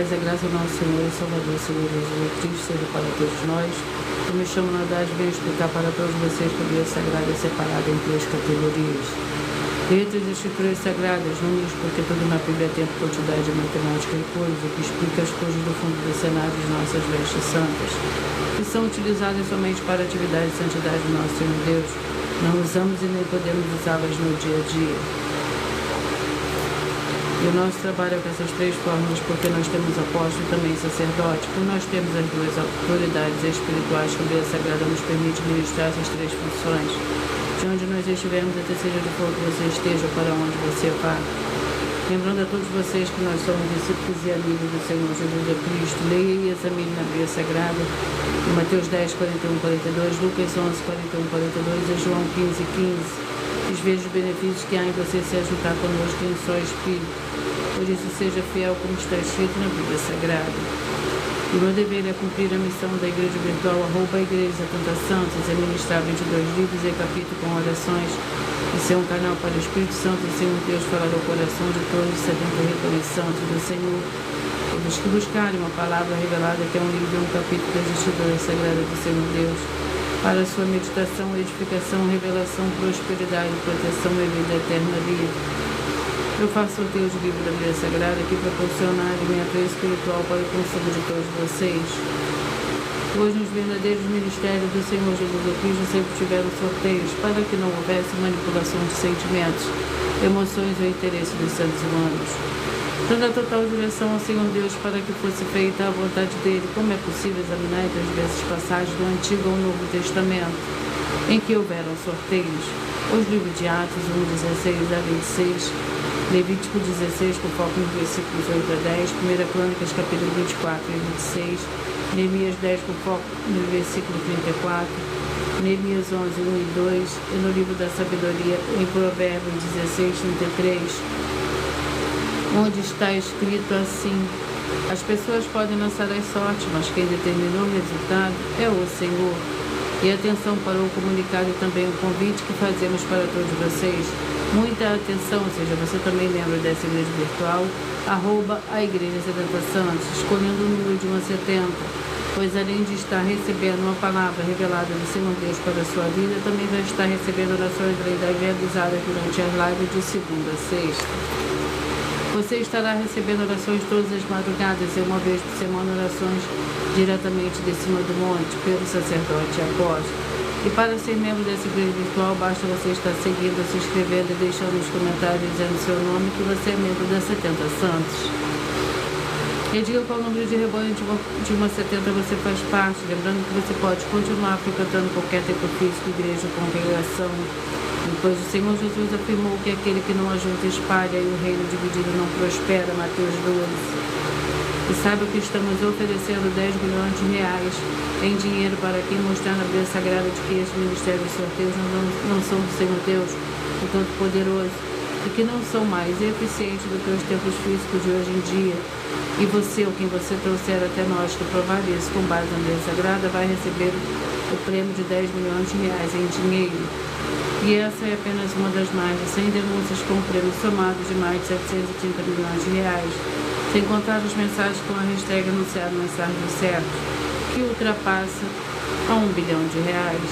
paz e a graça do nosso Senhor e Salvador, Senhor Jesus Cristo, seja para todos nós. Eu me chamo Nadaz e venho explicar para todos vocês que a Bíblia Sagrada é separada em 3 categorias. Letras e escrituras sagradas, números, porque tudo na Bíblia é tempo, quantidade, matemática e cores, o que explica as coisas do fundo do cenário de nossas vestes santas, que são utilizadas somente para a atividade e santidade do nosso Senhor Deus. Não usamos e nem podemos usá-las no dia a dia. E o nosso trabalho é com essas 3 fórmulas, porque nós temos apóstolo e também sacerdote. Por nós temos as 2 autoridades espirituais que a Bíblia Sagrada nos permite ministrar essas 3 funções. De onde nós estivermos, até seja de for que você esteja, para onde você vá. Lembrando a todos vocês que nós somos discípulos e amigos do Senhor Jesus Cristo. Leia e examine na Bíblia Sagrada, em Mateus 10, 41, 42, Lucas 11, 41, 42 e João 15, 15. Os veja os benefícios que há em você se ajuntar conosco em só Espírito. Por isso, seja fiel como está escrito na Bíblia Sagrada. E o meu dever é cumprir a missão da Igreja Virtual, @Igreja 70 Santos, é ministrar 22 livros e capítulo com orações, e ser um canal para o Espírito Santo e Senhor Deus falar ao coração de todos os 70 retornos santos do Senhor. Todos que buscarem uma palavra revelada, que é um livro e um capítulo das Escrituras Sagradas do Senhor Deus, para a sua meditação, edificação, revelação, prosperidade, proteção e vida eterna livre. Eu faço sorteio de livro da Bíblia Sagrada que proporciona alimento espiritual para o consumo de todos vocês. Hoje, nos verdadeiros ministérios do Senhor Jesus Cristo sempre tiveram sorteios para que não houvesse manipulação de sentimentos, emoções ou interesses dos seres humanos. Dando a total direção ao Senhor Deus para que fosse feita a vontade dele, como é possível examinar entre as diversas passagens do Antigo ou Novo Testamento, em que houveram sorteios. Os livros de Atos 1, 16 a 26, Levítico 16, com foco nos versículos 8 a 10, 1 Crônicas, capítulo 24 e 26, Neemias 10, com foco no versículo 34, Neemias 11, 1 e 2, e no livro da sabedoria, em Provérbios 16, 33, onde está escrito assim: as pessoas podem lançar as sortes, mas quem determinou o resultado é o Senhor. E atenção para o comunicado e também o convite que fazemos para todos vocês. Muita atenção, seja você também membro dessa igreja virtual, @a Igreja 70 Santos, escolhendo o número de 1 a 70, pois além de estar recebendo uma palavra revelada do Senhor Deus para a sua vida, também vai estar recebendo orações realizadas durante as lives de segunda a sexta. Você estará recebendo orações todas as madrugadas e uma vez por semana orações diretamente de cima do monte pelo sacerdote e apóstolo. E para ser membro dessa igreja virtual, basta você estar seguindo, se inscrevendo e deixando nos comentários dizendo seu nome que você é membro da 70 Santos. E diga qual número de rebanho de uma 70 você faz parte, lembrando que você pode continuar frequentando qualquer tempo físico, igreja ou congregação. Pois o Senhor Jesus afirmou que aquele que não ajunta espalha e o reino dividido não prospera, Mateus 12. E saiba que estamos oferecendo 10 milhões de reais em dinheiro para quem mostrar na Bíblia Sagrada de que este ministério de sorteios não são do Senhor Deus, o Todo-Poderoso, e que não são mais eficientes do que os tempos físicos de hoje em dia. E você, ou quem você trouxer até nós que provar isso com base na Bíblia Sagrada, vai receber o prêmio de 10 milhões de reais em dinheiro. E essa é apenas uma das mais de 100 denúncias com prêmio somado de mais de 730 milhões de reais, sem contar as mensagens com a hashtag anunciado Mensagem Certa, que ultrapassa a 1 bilhão de reais.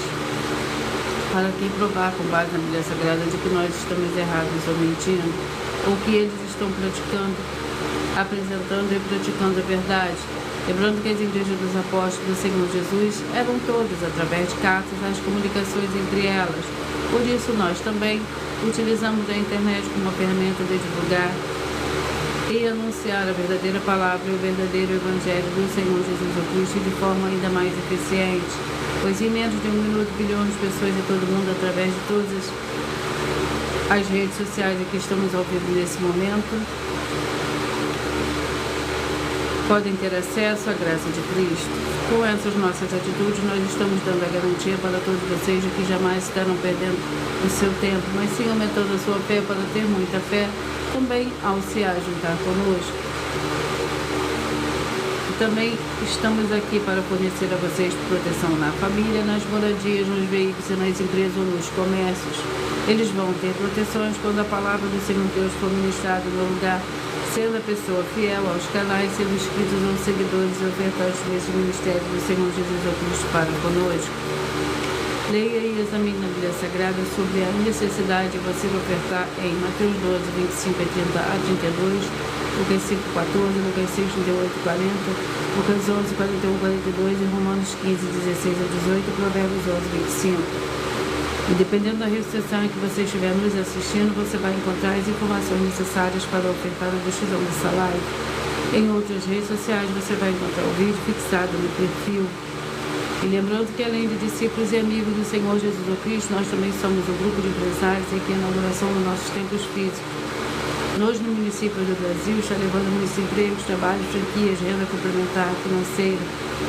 Para quem provar com base na Bíblia Sagrada de que nós estamos errados ou mentindo, ou que eles estão praticando, apresentando e praticando a verdade. Lembrando que as igrejas dos apóstolos do Senhor Jesus eram todas, através de cartas, as comunicações entre elas. Por isso, nós também utilizamos a internet como uma ferramenta de divulgar e anunciar a verdadeira palavra e o verdadeiro evangelho do Senhor Jesus Cristo de forma ainda mais eficiente. Pois em menos de 1 minuto, bilhões de pessoas em todo o mundo, através de todas as redes sociais em que estamos ao vivo nesse momento, podem ter acesso à graça de Cristo. Com essas nossas atitudes, nós estamos dando a garantia para todos vocês de que jamais estarão perdendo o seu tempo, mas sim aumentando a sua fé para ter muita fé, também ao se ajuntar conosco. E também estamos aqui para fornecer a vocês proteção na família, nas moradias, nos veículos e nas empresas ou nos comércios. Eles vão ter proteções quando a palavra do Senhor Deus for ministrada no lugar sendo a pessoa fiel aos canais, sendo inscritos ou seguidores e ofertantes desse ministério do Senhor Jesus Cristo para conosco. Leia e examine na Bíblia Sagrada sobre a necessidade de você ofertar em Mateus 12, 25 e 30 a 32, Lucas 5, 14, Lucas 6, 38 e 40, Lucas 11, 41 e 42 e Romanos 15, 16 a 18, Provérbios 11, 25. E dependendo da restrição em que você estiver nos assistindo, você vai encontrar as informações necessárias para ofertar a decisão dessa live. Em outras redes sociais você vai encontrar o vídeo fixado no perfil. E lembrando que além de discípulos e amigos do Senhor Jesus Cristo, nós também somos um grupo de empresários aqui na inauguração dos nossos templos físicos. Nós no município do Brasil está levando muitos empregos, trabalhos, franquias, renda complementar, financeira,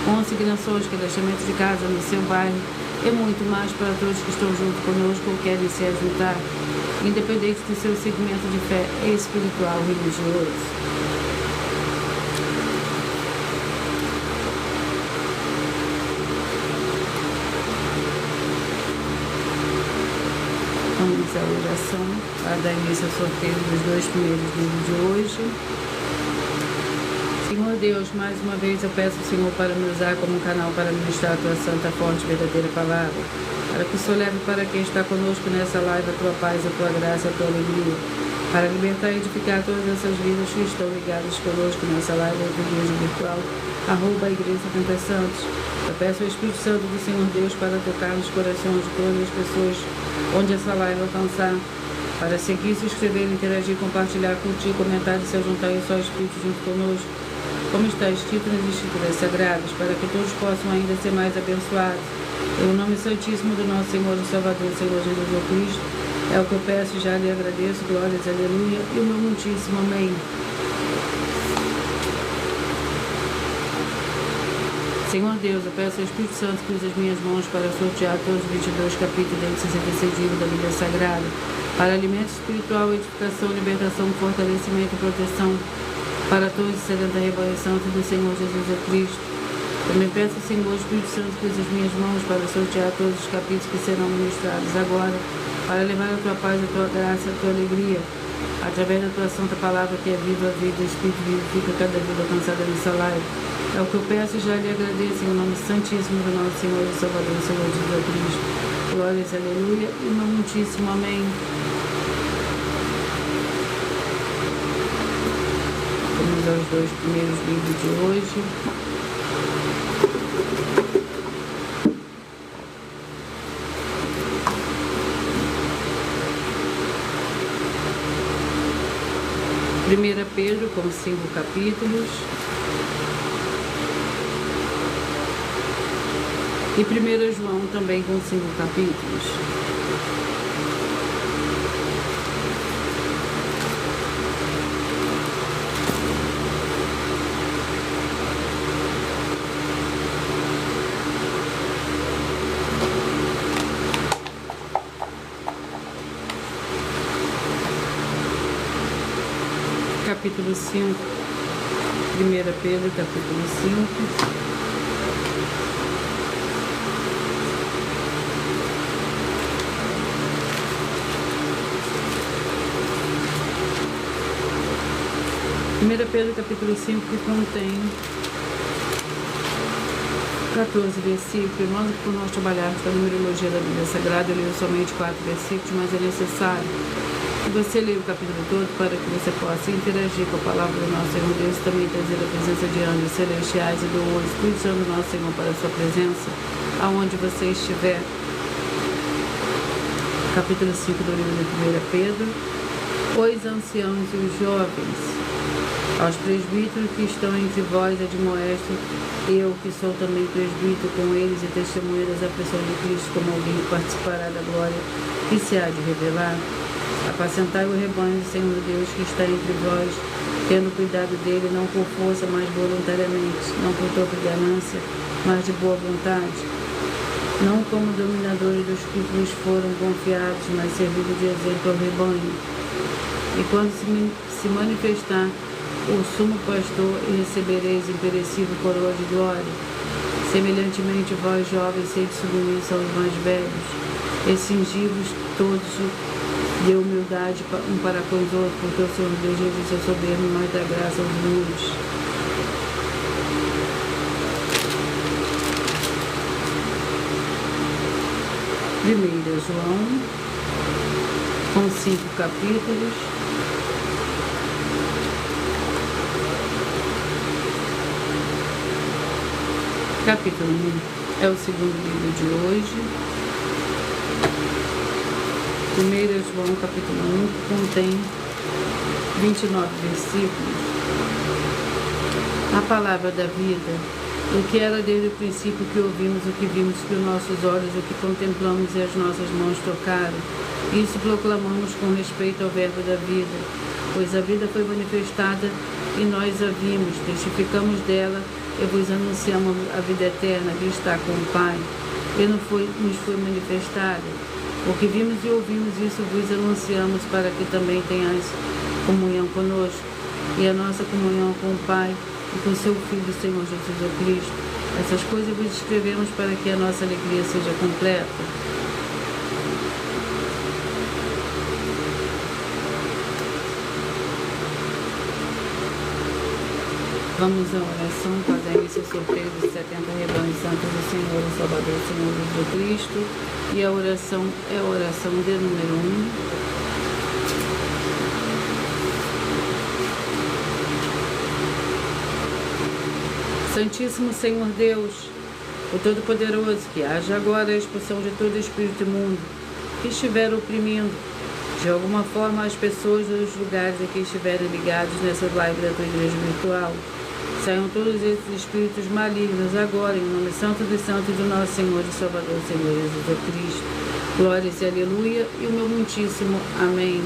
consignações, cadastramento de casa no seu bairro e muito mais para todos que estão junto conosco ou querem se ajudar, independente do seu segmento de fé espiritual ou religioso. Vamos à oração para dar início ao sorteio dos 2 primeiros livros de hoje. Senhor Deus, mais uma vez eu peço ao Senhor para me usar como um canal para ministrar a tua santa, forte e verdadeira palavra, para que o Senhor leve para quem está conosco nessa live a tua paz, a tua graça, a tua alegria, para libertar e edificar todas essas vidas que estão ligadas conosco nessa live da igreja virtual, @Igreja Templos Santos. Eu peço ao Espírito Santo do Senhor Deus para tocar nos corações de todas as pessoas onde essa live alcançar, para seguir, se inscrever, interagir, compartilhar, curtir, comentar e se juntar em só Espírito junto conosco, como está escrito nas Escrituras Sagradas, para que todos possam ainda ser mais abençoados. Em nome santíssimo do nosso Senhor e Salvador, Senhor Jesus Cristo, é o que eu peço e já lhe agradeço. Glórias, aleluia, e o meu muitíssimo amém. Senhor Deus, eu peço ao Espírito Santo que use as minhas mãos para sortear todos os 22 capítulos de 66 livros da Bíblia Sagrada, para alimento espiritual, edificação, libertação, fortalecimento e proteção para todos os sedentos da rebanho santo do Senhor Jesus Cristo. Também peço ao Senhor Espírito Santo que use as minhas mãos para sortear todos os capítulos que serão ministrados agora, para levar a tua paz, a tua graça, a tua alegria, através da tua santa palavra que é viva, a vida, o Espírito vivifica cada vida alcançada nessa live. É o que eu peço e já lhe agradeço em nome santíssimo do nosso Senhor e Salvador, Senhor Jesus Cristo. Glórias, aleluia, e no muitíssimo amém. Vamos aos 2 primeiros livros de hoje. Primeira Pedro, com 5 capítulos. E 1 João, também com 5 capítulos. Capítulo 5, 1 Pedro, capítulo 5. Pedro, capítulo 5, que contém 14 versículos. Nós, por nós trabalharmos com a numerologia da Bíblia Sagrada, eu leio somente 4 versículos, mas é necessário que você leia o capítulo todo para que você possa interagir com a palavra do nosso Senhor Deus, também trazer a presença de anjos celestiais e do Espírito Santo do nosso Senhor para a sua presença, aonde você estiver. Capítulo 5 do livro de 1 Pedro. Os anciãos e os jovens, aos presbíteros que estão entre vós, admoesto, eu que sou também presbítero com eles e testemunha das aflições de Cristo, como alguém que participará da glória que se há de revelar. Apacentai o rebanho do Senhor Deus que está entre vós, tendo cuidado dele, não por força, mas voluntariamente, não por toda ganância, mas de boa vontade, não como dominadores dos que vos foram confiados, mas servindo de exemplo ao rebanho. E quando se manifestar o sumo pastor, e recebereis imperecível coroa de glória. Semelhantemente, vós, jovens, sede submissa aos mais velhos, e cingi-vos todos Dê humildade um para com os outros, porque o Senhor Deus resiste ao soberbo, mas dá graça aos humildes. Primeira João, com 5 capítulos. Capítulo 1 é o segundo livro de hoje. 1 João, capítulo 1, contém 29 versículos. A palavra da vida, o que era desde o princípio, que ouvimos, o que vimos com nossos olhos, o que contemplamos e as nossas mãos tocaram. Isso proclamamos com respeito ao verbo da vida, pois a vida foi manifestada e nós a vimos, testificamos dela e vos anunciamos a vida eterna que está com o Pai, e nos foi manifestada. O que vimos e ouvimos, isso vos anunciamos, para que também tenhais comunhão conosco, e a nossa comunhão com o Pai e com seu Filho, Senhor Jesus Cristo. Essas coisas vos escrevemos para que a nossa alegria seja completa. Vamos à oração, fazendo esse sorteio dos 70 rebanhos santos do Senhor e Salvador, Senhor Jesus Cristo. E a oração é a oração de número 1. Santíssimo Senhor Deus, o Todo-Poderoso, que haja agora a expulsão de todo espírito imundo que estiver oprimindo de alguma forma as pessoas dos lugares a que estiverem ligados nessa live da tua igreja virtual. Saiam todos esses espíritos malignos agora, em nome santo dos santos do nosso Senhor e Salvador, Senhor Jesus Cristo. Glórias e aleluia, e o meu muitíssimo amém.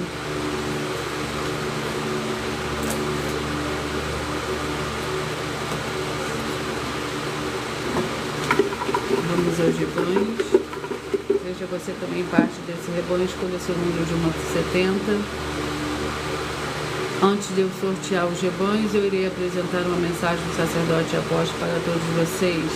Vamos aos rebanhos. Seja você também parte desse rebanho, escolha seu número de 1 a 70. Antes de eu sortear os rebanhos, eu irei apresentar uma mensagem do sacerdote apóstolo para todos vocês.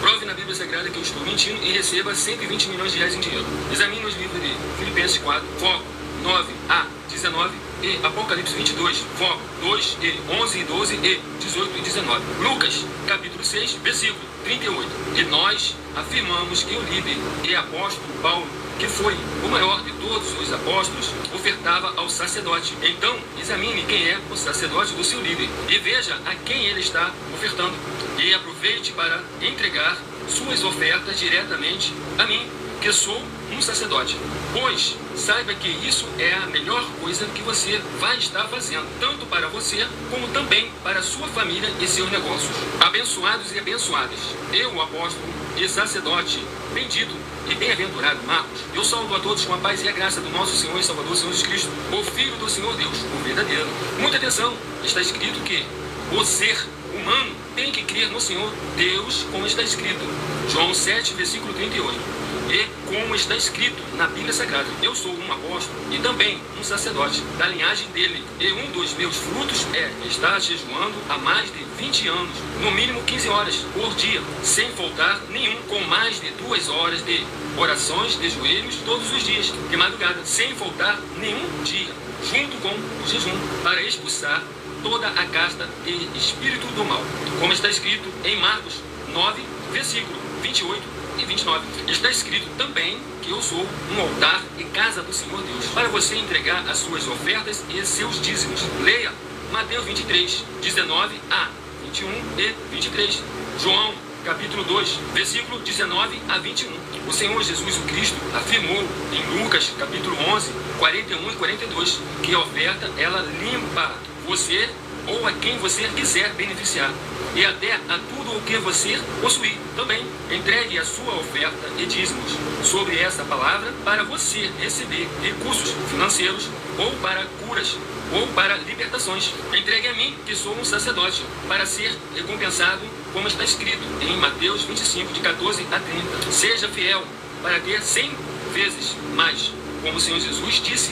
Prove na Bíblia Sagrada que eu estou mentindo e receba 120 milhões de reais em dinheiro. Examine os livros de Filipenses 4, foco 9 a 19 e Apocalipse 22, foco 2 e 11 e 12 e 18 e 19. Lucas, capítulo 6, versículo 38. E nós afirmamos que o líder e apóstolo Paulo, que foi o maior de todos os apóstolos, ofertava ao sacerdote. Então, examine quem é o sacerdote do seu líder e veja a quem ele está ofertando. E aproveite para entregar suas ofertas diretamente a mim, que sou um sacerdote. Pois saiba que isso é a melhor coisa que você vai estar fazendo, tanto para você como também para sua família e seus negócios. Abençoados e abençoadas, eu, o apóstolo e sacerdote bendito e bem-aventurado Marcos, eu saúdo a todos com a paz e a graça do nosso Senhor e Salvador, Senhor Jesus Cristo, o Filho do Senhor Deus, o verdadeiro. Muita atenção, está escrito que o ser humano tem que crer no Senhor Deus, como está escrito. João 7, versículo 38. E como está escrito na Bíblia Sagrada, eu sou um apóstolo e também um sacerdote da linhagem dele. E um dos meus frutos é estar jejuando há mais de 20 anos, no mínimo 15 horas por dia, sem faltar nenhum, com mais de 2 horas de orações de joelhos todos os dias, de madrugada, sem faltar nenhum dia, junto com o jejum, para expulsar toda a casta e espírito do mal. Como está escrito em Marcos 9, versículo 28 e 29. Está escrito também que eu sou um altar e casa do Senhor Deus, para você entregar as suas ofertas e seus dízimos. Leia Mateus 23, 19 a 21 e 23. João, capítulo 2, versículo 19 a 21. O Senhor Jesus o Cristo afirmou em Lucas, capítulo 11, 41 e 42, que a oferta, ela limpa você ou a quem você quiser beneficiar, e até a tudo o que você possuir. Também entregue a sua oferta e dízimos sobre essa palavra para você receber recursos financeiros, ou para curas, ou para libertações. Entregue a mim, que sou um sacerdote, para ser recompensado, como está escrito em Mateus 25, de 14 a 30. Seja fiel para ter 100 vezes mais, como o Senhor Jesus disse.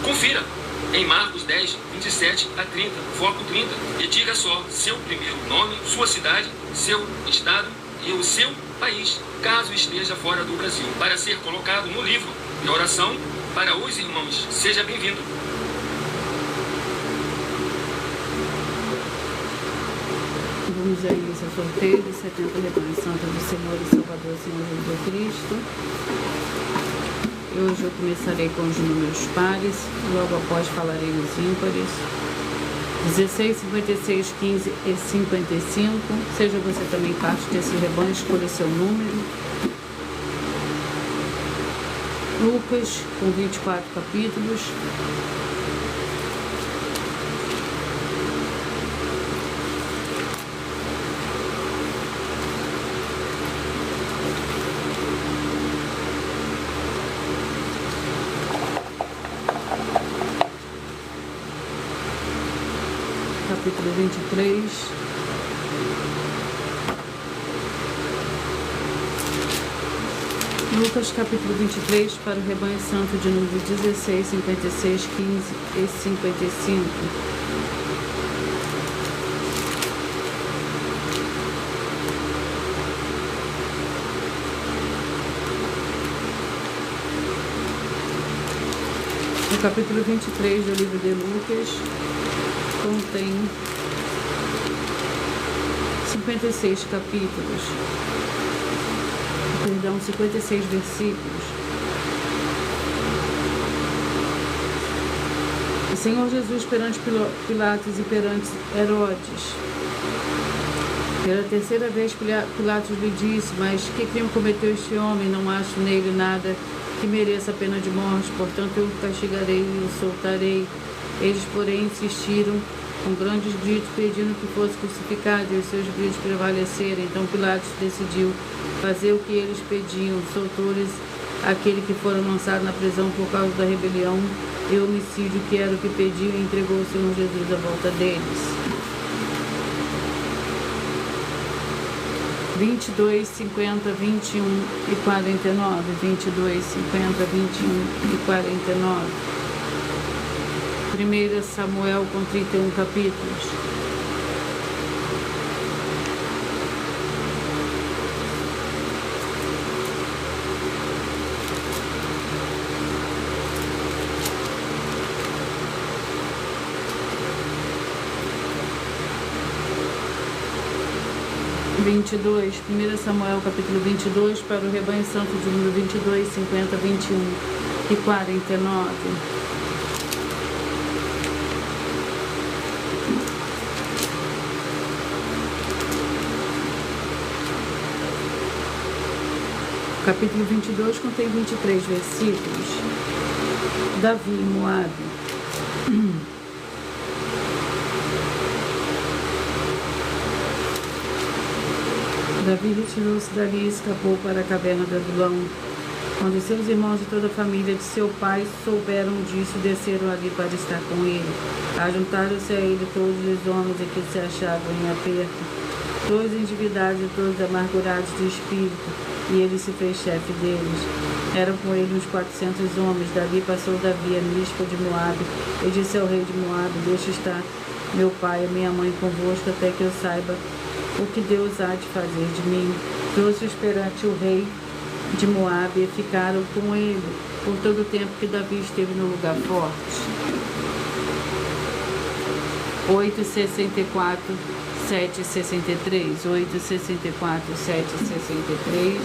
Confira em Marcos 10, 27 a 30, foco 30, e diga só seu primeiro nome, sua cidade, seu estado e o seu país, caso esteja fora do Brasil, para ser colocado no livro de oração para os irmãos. Seja bem-vindo. Vamos a isso, sorteio dos 70 rebanhos santos do Senhor e Salvador, Senhor Jesus Cristo. E hoje eu começarei com os números pares, logo após falarei os ímpares. 16, 56, 15 e 55. Seja você também parte desse rebanho, escolha seu número. Lucas, com 24 capítulos. Capítulo 23. Lucas, capítulo 23, para o rebanho santo de número 16, 56, 15 e 55. O capítulo 23 do livro de Lucas contém 56 capítulos, 56 versículos. O Senhor Jesus perante Pilatos e perante Herodes. Pela terceira vez Pilatos lhe disse: mas que crime cometeu este homem? Não acho nele nada que mereça a pena de morte, portanto eu o castigarei e o soltarei. Eles, porém, insistiram com grandes gritos, pedindo que fosse crucificado, e os seus gritos prevaleceram. Então Pilatos decidiu fazer o que eles pediam, soltou-lhes aquele que fora lançado na prisão por causa da rebelião e homicídio, que era o que pediam, e entregou o Senhor Jesus à volta deles. 22, 50, 21 e 49. 22, 50, 21 e 49. 1 Samuel, com 31 capítulos. Primeira Samuel, capítulo 22, para o rebanho santo de número 22, 50, 21 e 49. O capítulo 22 contém 23 versículos. Davi e Moabe. Davi retirou-se dali e escapou para a caverna de Adulão. Quando seus irmãos e toda a família de seu pai souberam disso, desceram ali para estar com ele. Ajuntaram-se a ele todos os homens que se achavam em aperto, todos endividados e todos amargurados de espírito, e ele se fez chefe deles. Eram com ele uns 400 homens. Dali passou Davi a Mispa de Moabe e disse ao rei de Moabe: deixa estar meu pai e minha mãe convosco, até que eu saiba o que Deus há de fazer de mim. Trouxe-os perante o rei de Moabe e ficaram com ele por todo o tempo que Davi esteve no lugar forte. 8:64, 7:63. 8:64, 7:63.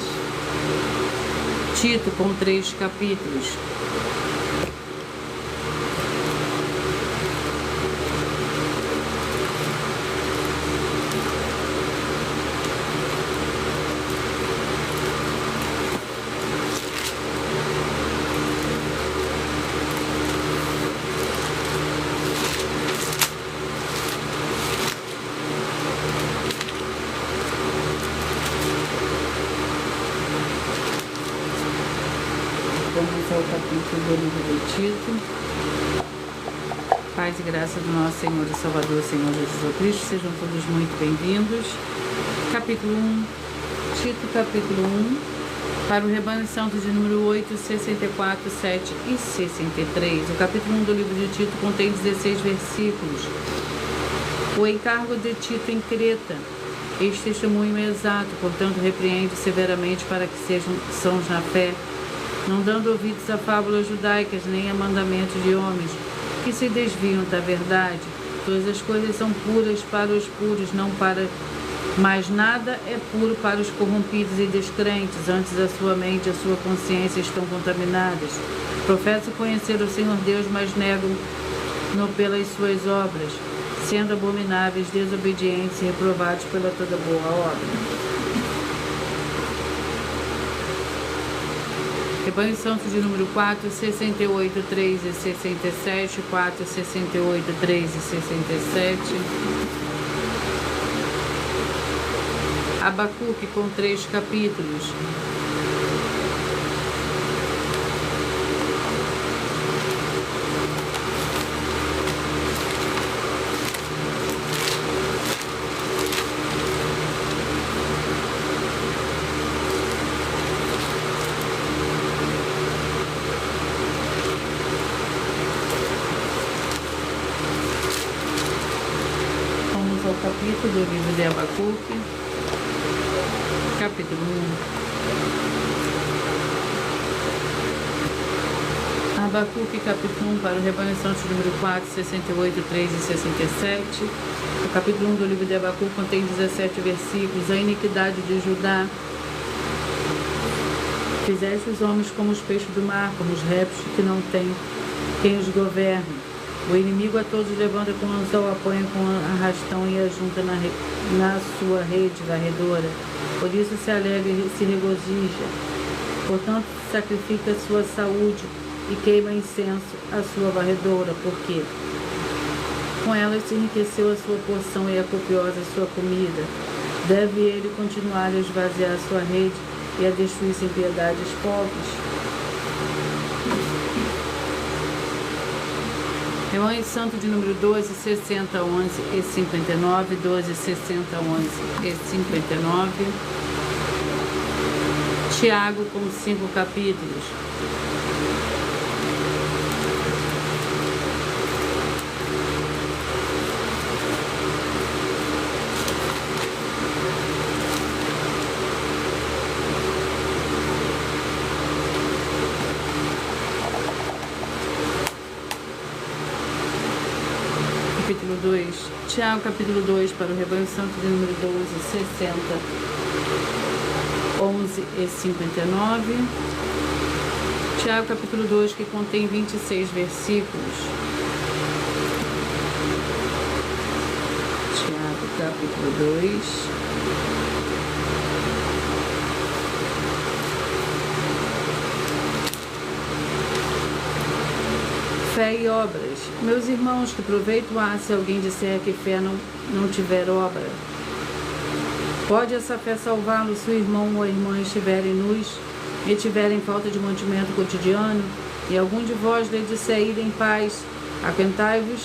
Tito, com 3 capítulos. Vamos ao capítulo do livro de Tito. Paz e graça do nosso Senhor e Salvador, Senhor Jesus Cristo, sejam todos muito bem-vindos. Capítulo 1, Tito, capítulo 1, para o rebanho santo de número 8, 64, 7 e 63. O capítulo 1 do livro de Tito contém 16 versículos. O encargo de Tito em Creta. Este testemunho é exato, portanto repreende severamente para que sejam sãos na fé, não dando ouvidos a fábulas judaicas nem a mandamentos de homens, que se desviam da verdade. Todas as coisas são puras para os puros, não para... Mas nada é puro para os corrompidos e descrentes, antes a sua mente e a sua consciência estão contaminadas. Professam conhecer o Senhor Deus, mas negam-no pelas suas obras, sendo abomináveis, desobedientes e reprovados pela toda boa obra. Rebanho Santo de número 4, 68, 3 e 67, 4, 68, 3 e 67. Abacuque com 3 capítulos. Vamos ao capítulo do livro de Abacuque. Capítulo 1. Abacuque, capítulo 1, para o Rebanho Santo, número 4, 68, 3 e 67. O capítulo 1 do livro de Abacuque contém 17 versículos. A iniquidade de Judá. Fizeste os homens como os peixes do mar, como os répteis que não têm quem os governe. O inimigo a todos levanta com anzol, apanha com arrastão e ajunta na sua rede varredora. Por isso se alegra e se regozija. Portanto, sacrifica a sua saúde e queima incenso a sua varredora, porque com ela se enriqueceu a sua porção e é copiosa a sua comida. Deve ele continuar a esvaziar a sua rede e a destruir sem piedade os pobres. Rebanho Santo de número 12, 60, 11 e 59, 12, 60, 11 e 59. Tiago com 5 capítulos. Capítulo 2. Tiago, capítulo 2, para o Rebanho Santo de número 12, 60, 11 e 59. Tiago, capítulo 2, que contém 26 versículos. Tiago, capítulo 2. Fé e obras. Meus irmãos, que proveito há se alguém disser que fé não tiver obra? Pode essa fé salvá-lo se o irmão ou a irmã estiverem nus e tiverem falta de mantimento cotidiano, e algum de vós lhe disser: ide em paz, aquentai-vos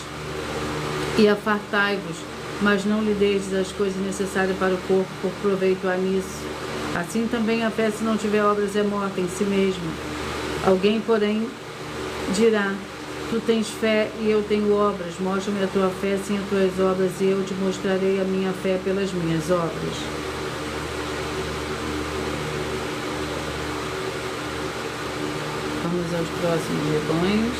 e afartai-vos, mas não lhe deixes as coisas necessárias para o corpo, por proveito há nisso. Assim também a fé, se não tiver obras, é morta em si mesma. Alguém, porém, dirá: tu tens fé e eu tenho obras. Mostra-me a tua fé sem as tuas obras, e eu te mostrarei a minha fé pelas minhas obras. Vamos aos próximos rebanhos.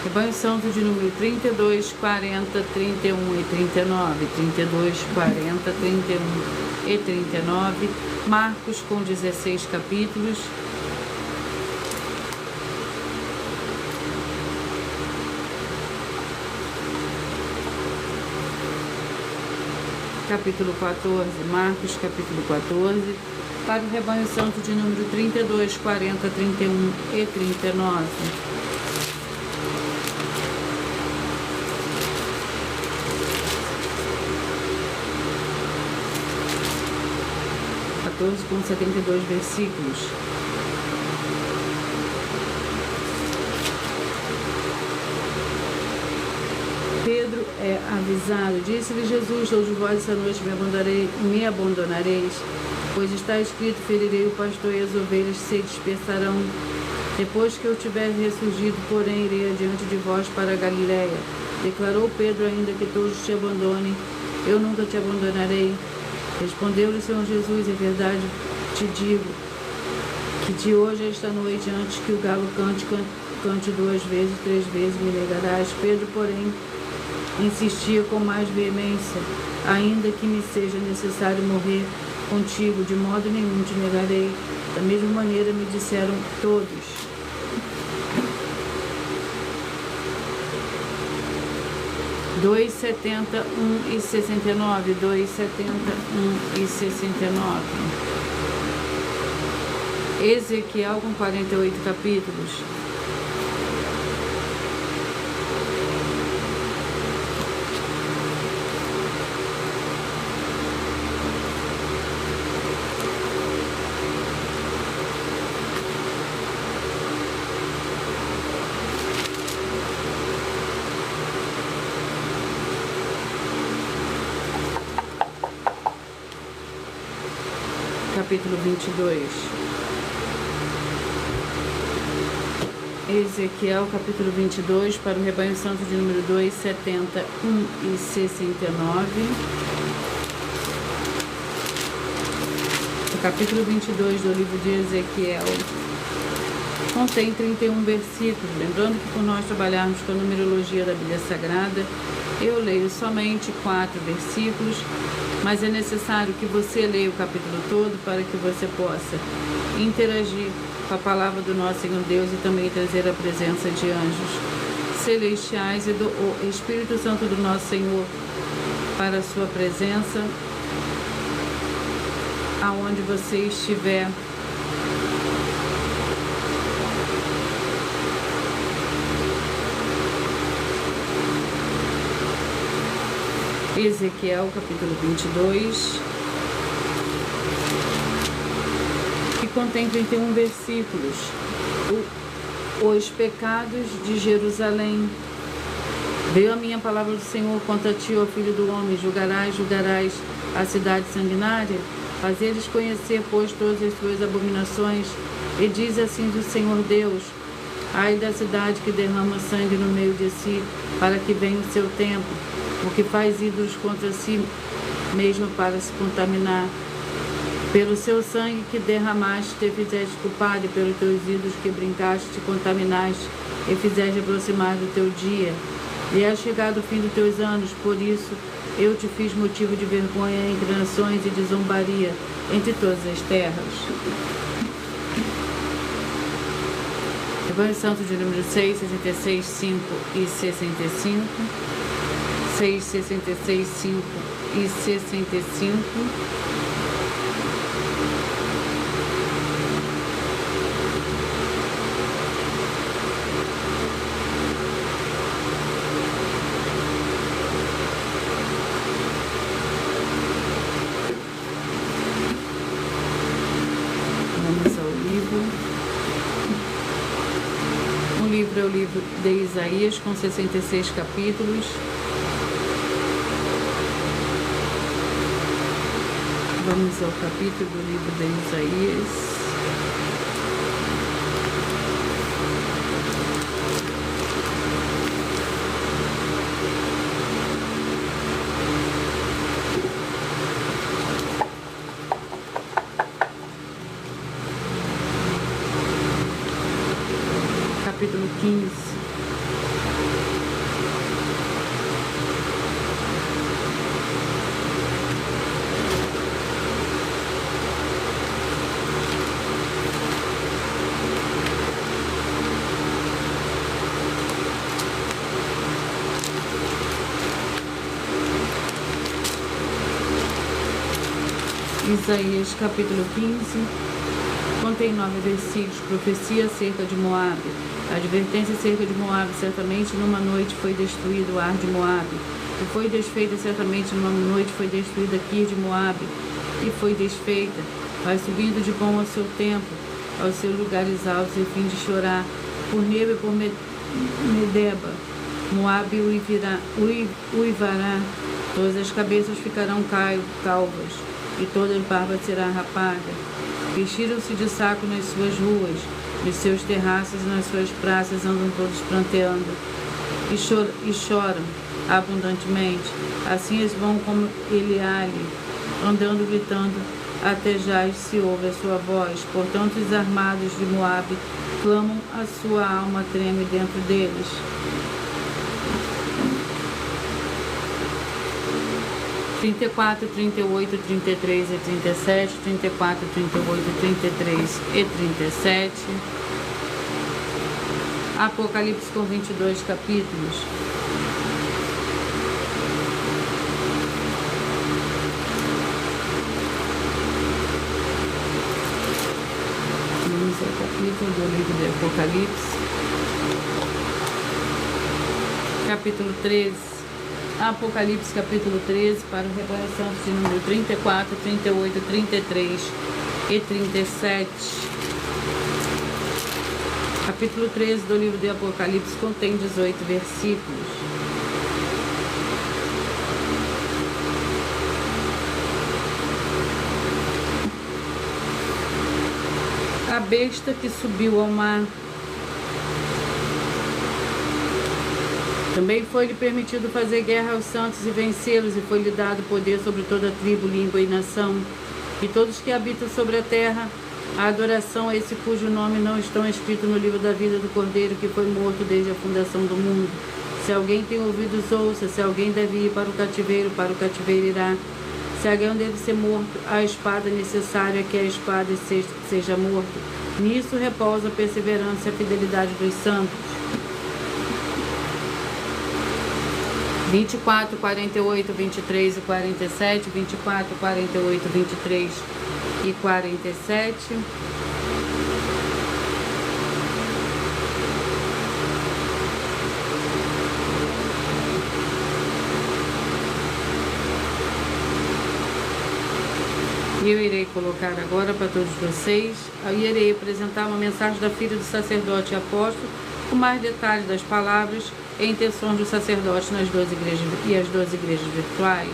Rebanho Santo de número 32, 40, 31 e 39. 32, 40, 31 e 39. Marcos com 16 capítulos. Capítulo 14, Marcos, capítulo 14, para o Rebanho Santo de número 32, 40, 31 e 39. Com 72 versículos. Pedro é avisado. Disse-lhe Jesus: todos vós essa noite me abandonareis, pois está escrito: ferirei o pastor e as ovelhas se dispersarão. Depois que eu tiver ressurgido, porém, irei adiante de vós para a Galiléia. Declarou Pedro: ainda que todos te abandonem, eu nunca te abandonarei. Respondeu-lhe o Senhor Jesus: em verdade te digo, que de hoje a esta noite, antes que o galo cante 2 vezes, 3 vezes me negarás. Pedro, porém, insistia com mais veemência: ainda que me seja necessário morrer contigo, de modo nenhum te negarei. Da mesma maneira me disseram todos. Dois 71 e 69, 2:71 e 69. Ezequiel com 48 capítulos. Capítulo 22. Ezequiel, capítulo 22, para o rebanho santo de número 2, 71 e 69. O capítulo 22 do livro de Ezequiel contém 31 versículos. Lembrando que por nós trabalharmos com a numerologia da Bíblia Sagrada, eu leio somente 4 versículos, mas é necessário que você leia o capítulo todo para que você possa interagir com a palavra do nosso Senhor Deus e também trazer a presença de anjos celestiais e do Espírito Santo do nosso Senhor para a sua presença, aonde você estiver. Ezequiel, capítulo 22, que contém 31 versículos. Os pecados de Jerusalém. Veio a minha palavra do Senhor contra ti, ó filho do homem: julgarás a cidade sanguinária? Fazeres conhecer, pois, todas as suas abominações. E diz assim do Senhor Deus: ai da cidade que derrama sangue no meio de si, para que venha o seu tempo, o que faz ídolos contra si mesmo para se contaminar. Pelo seu sangue que derramaste, te fizeste culpado, e pelos teus ídolos que brincaste, te contaminaste, e fizeste aproximar do teu dia. E é chegado o fim dos teus anos, por isso eu te fiz motivo de vergonha entre nações e de zombaria entre todas as terras. Evangelho Santo de número 6, 66, 5 e 65. 6, 66, 5 e 65. Vamos ao livro. O livro é o livro de Isaías, com 66 capítulos. Vamos ao capítulo do livro de Isaías. Capítulo 15. Isaías, capítulo 15, contém 9 versículos. Profecia acerca de Moabe. Advertência acerca de Moabe. Certamente numa noite foi destruído o ar de Moabe, e foi desfeita. Certamente numa noite foi destruída Kir de Moabe, e foi desfeita. Vai subindo de bom ao seu tempo, aos seus lugares altos, e fim de chorar por Nebo e por Medeba. Moabe uivará, todas as cabeças ficarão calvas, e toda a barba será rapada. Vestiram-se de saco nas suas ruas, nos seus terraços e nas suas praças andam todos pranteando. e choram abundantemente. Assim eles vão como Eliale, andando, gritando, até Jaz se ouve a sua voz. Portanto, os armados de Moabe clamam, a sua alma treme dentro deles. Trinta e quatro, 38, 33 e 37, 34, 38, 33 e 37. Apocalipse com 22 capítulos. Vamos ao capítulo do livro de Apocalipse. Capítulo 13. Apocalipse capítulo 13 para o rebanho santo de número 34, 38, 33 e 37. Capítulo 13 do livro de Apocalipse contém 18 versículos. A besta que subiu ao mar. Também foi-lhe permitido fazer guerra aos santos e vencê-los, e foi-lhe dado poder sobre toda tribo, língua e nação, e todos que habitam sobre a terra, a adoração a esse cujo nome não estão escritos no livro da vida do Cordeiro, que foi morto desde a fundação do mundo. Se alguém tem ouvidos, ouça. Se alguém deve ir para o cativeiro irá. Se alguém deve ser morto, a espada é necessária que a espada seja morto. Nisso repousa a perseverança e a fidelidade dos santos. 24, 48, 23 e 47, 24, 48, 23 e 47. E eu irei colocar agora para todos vocês, eu irei apresentar uma mensagem da filha do sacerdote e apóstolo, com mais detalhes das palavras e intenções do sacerdote nas 12 igrejas e as 12 igrejas virtuais.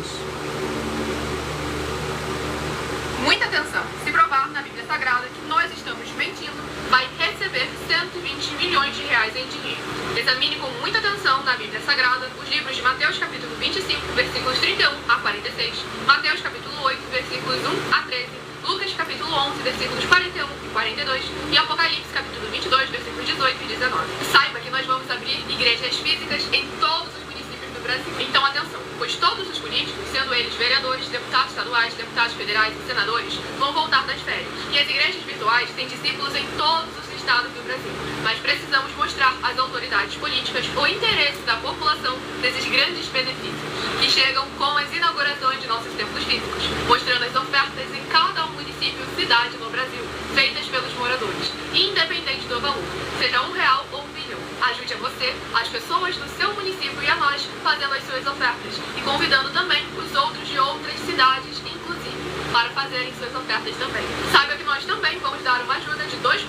Muita atenção! Se provar na Bíblia Sagrada que nós estamos mentindo, vai receber 120 milhões de reais em dinheiro. Examine com muita atenção na Bíblia Sagrada os livros de Mateus capítulo 25, versículos 31 a 46, Mateus capítulo 8, versículos 1 a 13, Lucas capítulo 11, versículos 41 e 42 e Apocalipse capítulo 22, versículos 18 e 19. Saiba que nós vamos abrir igrejas físicas em todos os municípios do Brasil. Então atenção, pois todos os políticos, sendo eles vereadores, deputados estaduais, deputados federais e senadores, vão voltar das férias. E as igrejas virtuais têm discípulos em todos os estados do Brasil. Mas precisamos mostrar às autoridades políticas o interesse da população desses grandes benefícios, que chegam com as inaugurações de nossos templos físicos, mostrando as ofertas em cada município e cidade no Brasil, feitas pelos moradores, independente do valor, seja R$1 ou R$1 bilhão. Ajude a você, as pessoas do seu município e a nós, fazendo as suas ofertas e convidando também os outros de outras cidades, inclusive, para fazerem suas ofertas também. Saiba que nós também vamos dar uma ajuda de 2%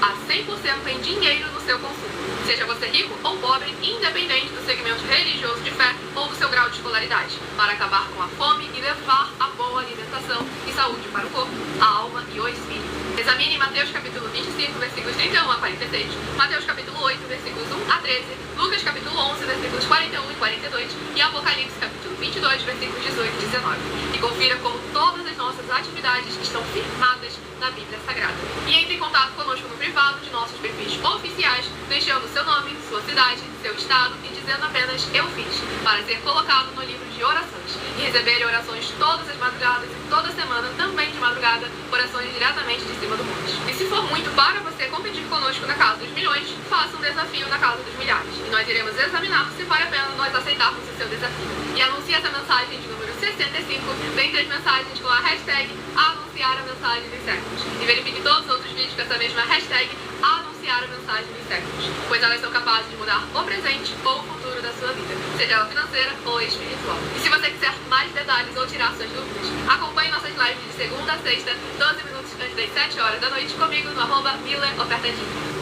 a 100% em dinheiro no seu consumo. Seja você rico ou pobre, independente do segmento religioso de fé ou do seu grau de escolaridade, para acabar com a fome e levar a boa alimentação e saúde para o corpo, a alma e o espírito. Examine Mateus capítulo 25, versículos 31 a 46, Mateus capítulo 8, versículos 1 a 13, Lucas capítulo 11, versículos 41 e 42 e Apocalipse capítulo 22, versículos 18 e 19. E confira como todas as nossas atividades estão firmadas na Bíblia Sagrada. E entre em contato conosco no privado de nossos perfis oficiais, deixando seu nome, sua cidade, seu estado e dizendo apenas "eu fiz", para ser colocado no livro de orações e receber orações todas as madrugadas e toda semana, também de madrugada, orações diretamente de cima do monte. E se for muito para você competir conosco na Casa dos Milhões, faça um desafio na Casa dos Milhares. E nós iremos examinar se vale a pena nós aceitarmos o seu desafio. E anuncie essa mensagem de número 65, dentre as mensagens com a hashtag anunciar a mensagem dos séculos. E verifique todos os outros vídeos com essa mesma hashtag anunciar a mensagem dos séculos, pois elas são capazes de mudar o presente ou o futuro da sua vida, seja ela financeira ou espiritual. E se você quiser mais detalhes ou tirar suas dúvidas, acompanhe nossas lives de segunda a sexta, 12 minutos antes das 7 horas da noite, comigo no @MillerOfertadinha.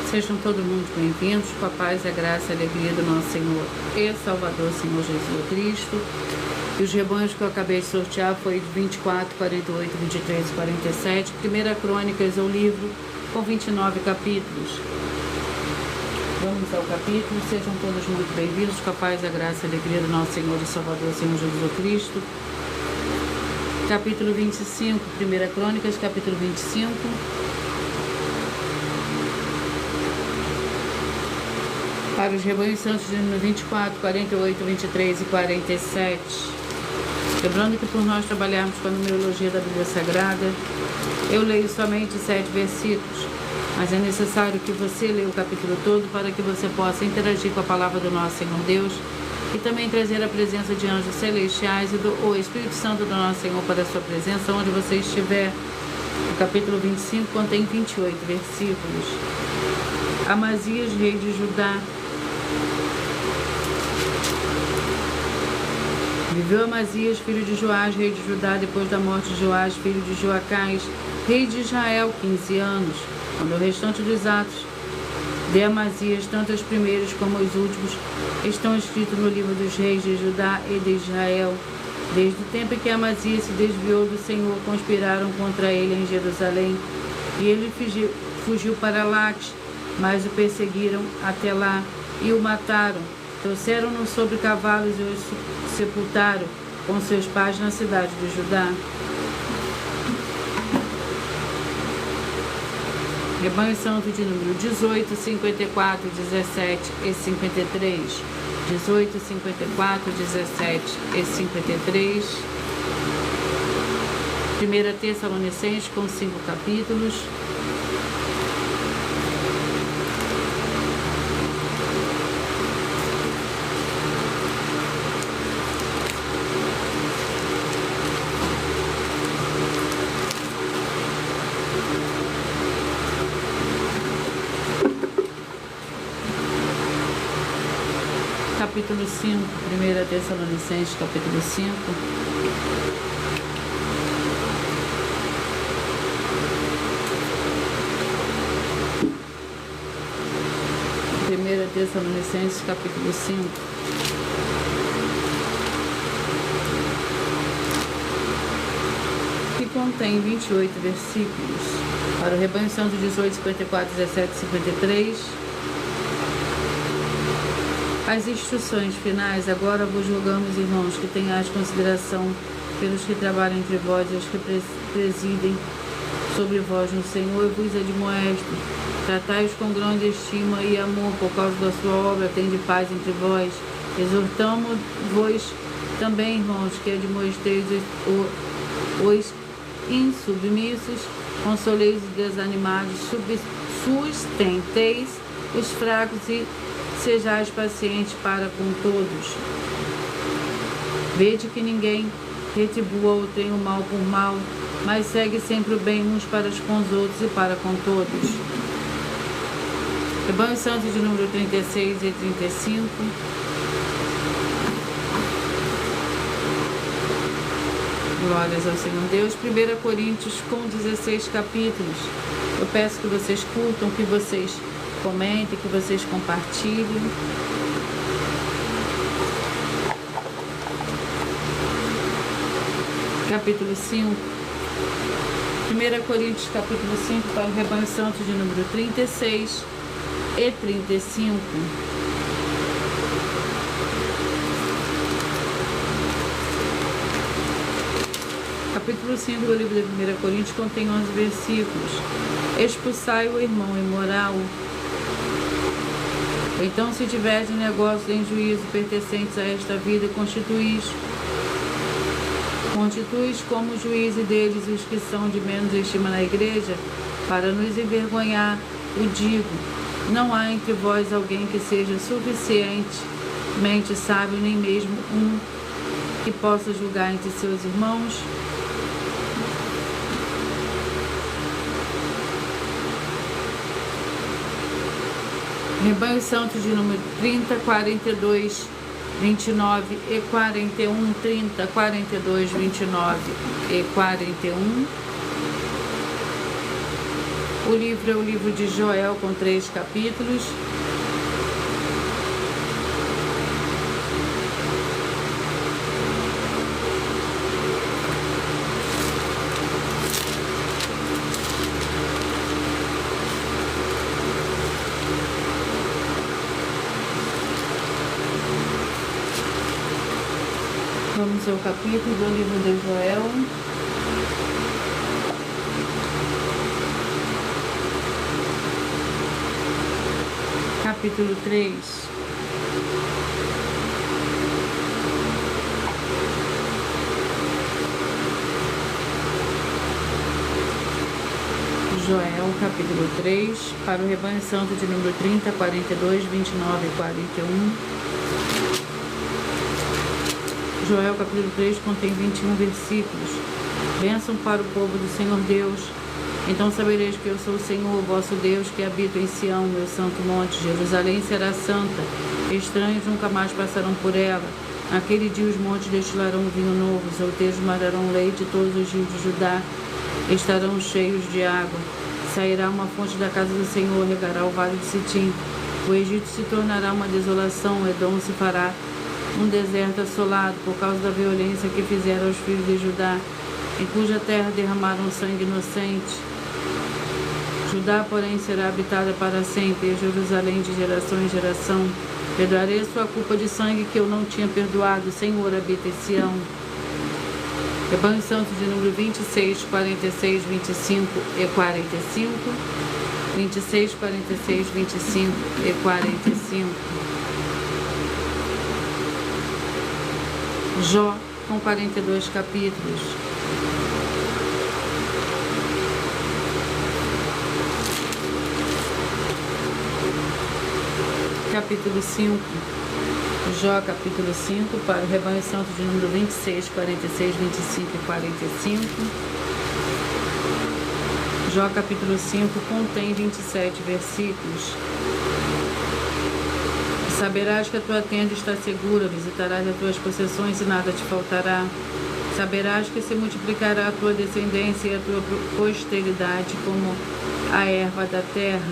Sejam todos muito bem-vindos com a paz, a graça e a alegria do nosso Senhor e Salvador, Senhor Jesus Cristo. E os rebanhos que eu acabei de sortear foi 24, 48, 23 e 47. Primeira Crônicas é o livro com 29 capítulos. Vamos ao capítulo. Sejam todos muito bem-vindos, com a paz, a graça e a alegria do nosso Senhor e Salvador, Senhor Jesus Cristo. Capítulo 25, 1 Crônicas, capítulo 25. Para os rebanhos santos de número 24, 48, 23 e 47. Lembrando que por nós trabalharmos com a numerologia da Bíblia Sagrada, eu leio somente 7 versículos, mas é necessário que você leia o capítulo todo para que você possa interagir com a palavra do nosso Senhor Deus e também trazer a presença de anjos celestiais e o Espírito Santo do nosso Senhor para a sua presença, onde você estiver. O capítulo 25 contém 28 versículos. Amazias, rei de Judá. Viveu Amazias, filho de Joás, rei de Judá, depois da morte de Joás, filho de Joacás, rei de Israel, 15 anos. Quando o restante dos atos de Amazias, tanto os primeiros como os últimos, estão escritos no livro dos reis de Judá e de Israel. Desde o tempo em que Amazias se desviou do Senhor, conspiraram contra ele em Jerusalém, e ele fugiu para Laques, mas o perseguiram até lá e o mataram. Trouxeram-no sobre cavalos e o sepultaram com seus pais na cidade de Judá. Rebanho Santo de número 18, 54, 17 e 53. 18, 54, 17 e 53. 1 Tessalonicenses com 5 capítulos. Capítulo 5, 1 Tessalonicenses, capítulo 5. Primeira Tessalonicenses, capítulo 5. Que contém 28 versículos. Para o rebanho santo, 18, 54, 17 e 53. As instruções finais. Agora vos rogamos, irmãos, que tenhais consideração pelos que trabalham entre vós e os que presidem sobre vós no Senhor, e vos admoesto. Tratai-os com grande estima e amor por causa da sua obra, tende paz entre vós. Exortamo-vos também, irmãos, que admoesteis os insubmissos, consoleis os desanimados, sustenteis os fracos e sejais pacientes para com todos. Vede que ninguém retribua ou tenha o mal por mal, mas segue sempre o bem uns para com os outros e para com todos. Rebanho Santo de número 36 e 35. Glórias ao Senhor Deus. 1 Coríntios com 16 capítulos. Eu peço que vocês curtam, que vocês comentem, que vocês compartilhem. Capítulo 5. 1 Coríntios, capítulo 5, para o rebanho santo de número 36 e 35. Capítulo 5 do livro de 1 Coríntios contém 11 versículos. Expulsai o irmão imoral. Então, se tiverdes negócios em juízo pertencentes a esta vida, constituís como juíze deles os que são de menos estima na igreja, para nos envergonhar, o digo, não há entre vós alguém que seja suficientemente sábio, nem mesmo um que possa julgar entre seus irmãos? Rebanho Santo de número 30, 42, 29 e 41, 30, 42, 29 e 41. O livro é o livro de Joel, com 3 capítulos. Vamos ao capítulo do livro de Joel. Capítulo 3. Joel, capítulo 3, para o rebanho santo de número 30, 42, 29 e 41. Joel, capítulo 3, contém 21 versículos. Bênção para o povo do Senhor Deus. Então sabereis que eu sou o Senhor, vosso Deus, que habito em Sião, meu santo monte. Jerusalém será santa, estranhos nunca mais passarão por ela. Naquele dia os montes destilarão vinho novo, os outeiros mandarão leite, todos os rios de Judá estarão cheios de água. Sairá uma fonte da casa do Senhor, regará o vale de Sitim. O Egito se tornará uma desolação, Edom se fará um deserto assolado, por causa da violência que fizeram aos filhos de Judá, em cuja terra derramaram sangue inocente. Judá, porém, será habitada para sempre, e Jerusalém de geração em geração. Perdoarei a sua culpa de sangue que eu não tinha perdoado. O Senhor habita em Sião. Rebanho Santo de número 26, 46, 25 e 45. 26, 46, 25 e 45. Jó, com 42 capítulos. Capítulo 5. Jó, capítulo 5, para o rebanho santo de número 26, 46, 25 e 45. Jó, capítulo 5, contém 27 versículos. Saberás que a tua tenda está segura, visitarás as tuas possessões e nada te faltará. Saberás que se multiplicará a tua descendência e a tua posteridade como a erva da terra.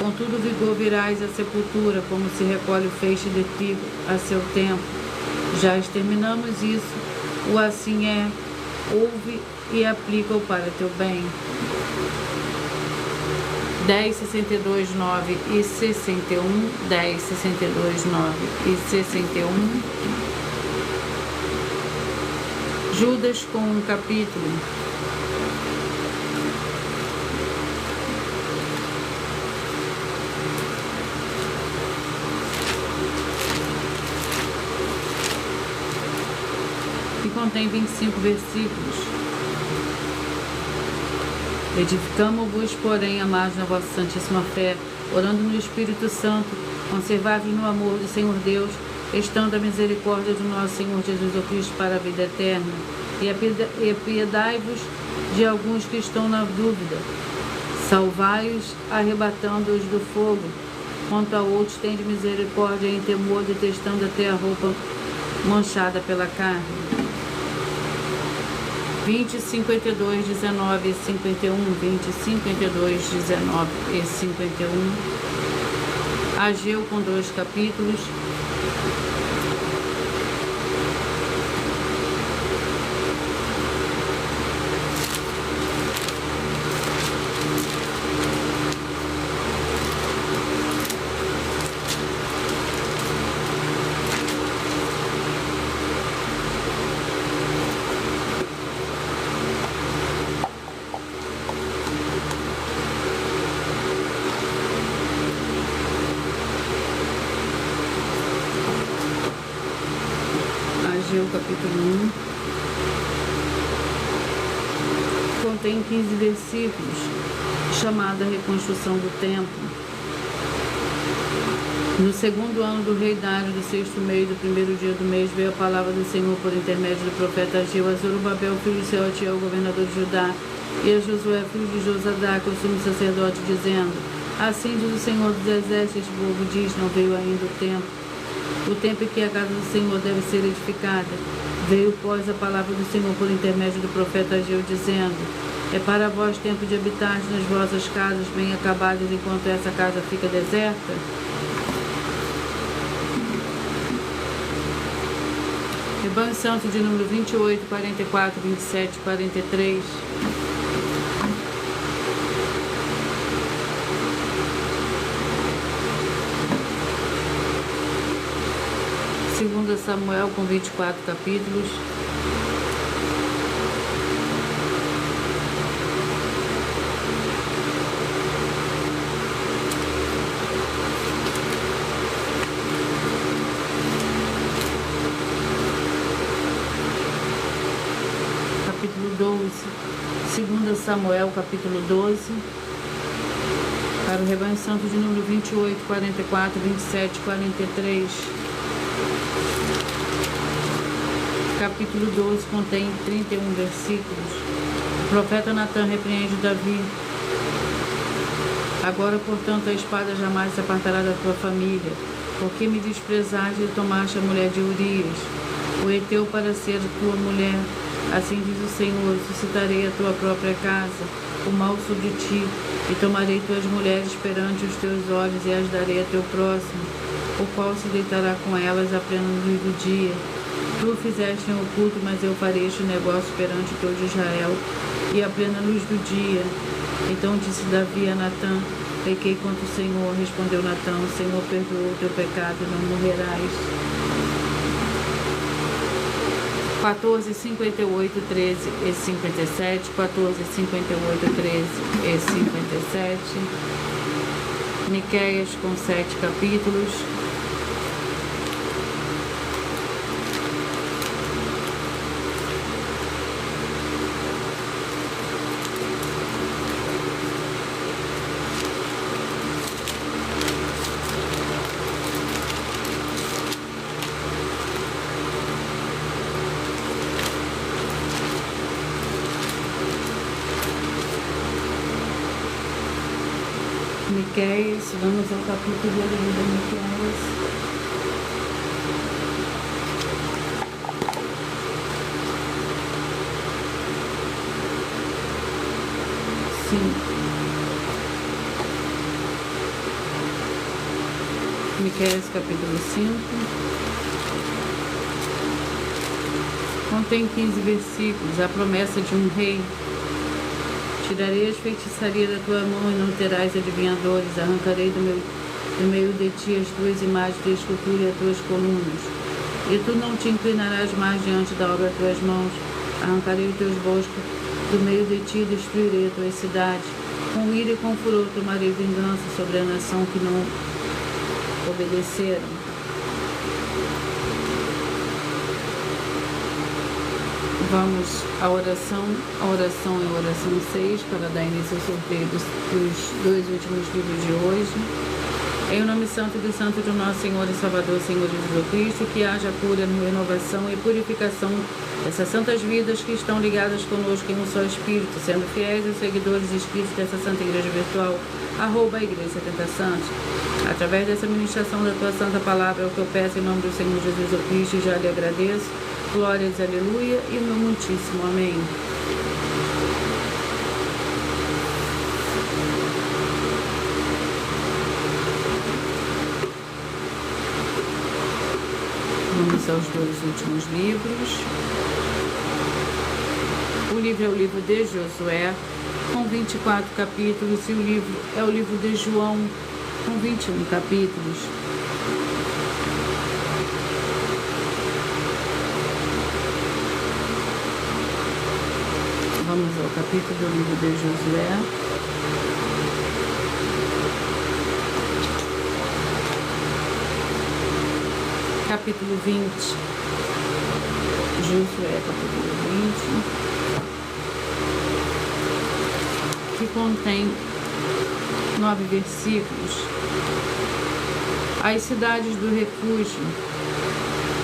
Contudo, vigor virás à sepultura, como se recolhe o feixe de trigo a seu tempo. Já exterminamos isso, o assim é, ouve e aplica-o para teu bem. 10, 62, 9 e 61, 10, 62, 9 e 61. Judas com um capítulo. Que contém 25 versículos. Edificamo-vos, porém, amados na vossa santíssima fé, orando no Espírito Santo, conservai-vos no amor do Senhor Deus, estando a misericórdia do nosso Senhor Jesus Cristo para a vida eterna. E apiedai-vos de alguns que estão na dúvida. Salvai-os, arrebatando-os do fogo. Quanto a outros, tende misericórdia em temor, detestando até a roupa manchada pela carne. 20, 52, 19 e 51, 20, 52, 19 e 51. Ageu com 2 capítulos. Ageu capítulo 1 contém 15 versículos, chamada Reconstrução do Templo. No segundo ano do rei Dário, do 6º mês, do 1º dia do mês, veio a palavra do Senhor por intermédio do profeta Ageu a Zorobabel, filho de Sealtiel, governador de Judá, e a Josué, filho de Josadac, o sumo sacerdote, dizendo: Assim diz o Senhor dos Exércitos, este povo diz, não veio ainda o tempo em que a casa do Senhor deve ser edificada. Veio, pois, a palavra do Senhor por intermédio do profeta Ageu, dizendo: É para vós tempo de habitar nas vossas casas bem acabadas, enquanto essa casa fica deserta? Rebanho Santo de número 28, 44, 27, 43. Segunda Samuel com 24 capítulos. 12. 2 Samuel, capítulo 12. Para o rebanho santo de número 28, 44, 27, 43. Capítulo 12 contém 31 versículos. O profeta Natã repreende Davi. Agora, portanto, a espada jamais se apartará da tua família, porque me desprezaste e tomaste a mulher de Urias, o heteu, para ser tua mulher. Assim diz o Senhor: suscitarei a tua própria casa o mal sobre ti, e tomarei tuas mulheres perante os teus olhos, e as darei a teu próximo, o qual se deitará com elas a plena luz do dia. Tu o fizeste em oculto, mas eu farei este negócio perante todo Israel, e a plena luz do dia. Então disse Davi a Natã: pequei contra o Senhor. Respondeu Natã: o Senhor perdoou o teu pecado, não morrerás. 14, 58, 13 e 57, 14, 58, 13 e 57, Miqueias com 7 capítulos. Miqueias, vamos ao capítulo do livro de Miqueias. Miqueias, capítulo 5. Contém 15 versículos. A promessa de um rei. Tirarei as feitiçarias da tua mão e não terás adivinhadores. Arrancarei do meio de ti as tuas imagens de escultura e as tuas colunas. E tu não te inclinarás mais diante da obra das tuas mãos. Arrancarei os teus bosques do meio de ti e destruirei as tuas cidades. Com ira e com furor tomarei vingança sobre a nação que não obedeceram. Vamos à oração. A oração é a oração 6, para dar início ao sorteio dos 2 últimos livros de hoje. Em o nome santo e santo do nosso Senhor e Salvador, Senhor Jesus Cristo, que haja cura, renovação e purificação dessas santas vidas que estão ligadas conosco em um só Espírito, sendo fiéis e seguidores inscritos dessa Santa Igreja Virtual, @ Igreja 70 Santos. Através dessa ministração da tua Santa Palavra, é o que eu peço em nome do Senhor Jesus Cristo, e já lhe agradeço. Glórias, aleluia, e meu muitíssimo amém. Vamos aos 2 últimos livros. O livro é o livro de Josué, com 24 capítulos, e o livro é o livro de João, com 21 capítulos. Vamos ao capítulo do livro de Josué. Capítulo 20. Josué, capítulo 20. Que contém 9 versículos. As cidades do refúgio.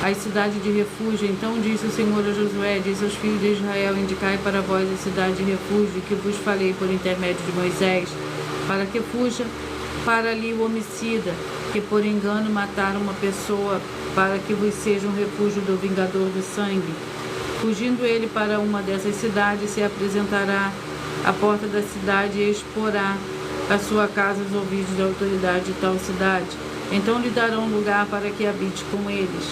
As cidades de refúgio. Então disse o Senhor a Josué: disse aos filhos de Israel: indicai para vós a cidade de refúgio que vos falei por intermédio de Moisés, para que fuja para ali o homicida, que por engano matar uma pessoa, para que vos seja um refúgio do vingador do sangue. Fugindo ele para uma dessas cidades, se apresentará à porta da cidade e exporá a sua casa aos ouvidos da autoridade de tal cidade. Então lhe darão lugar para que habite com eles.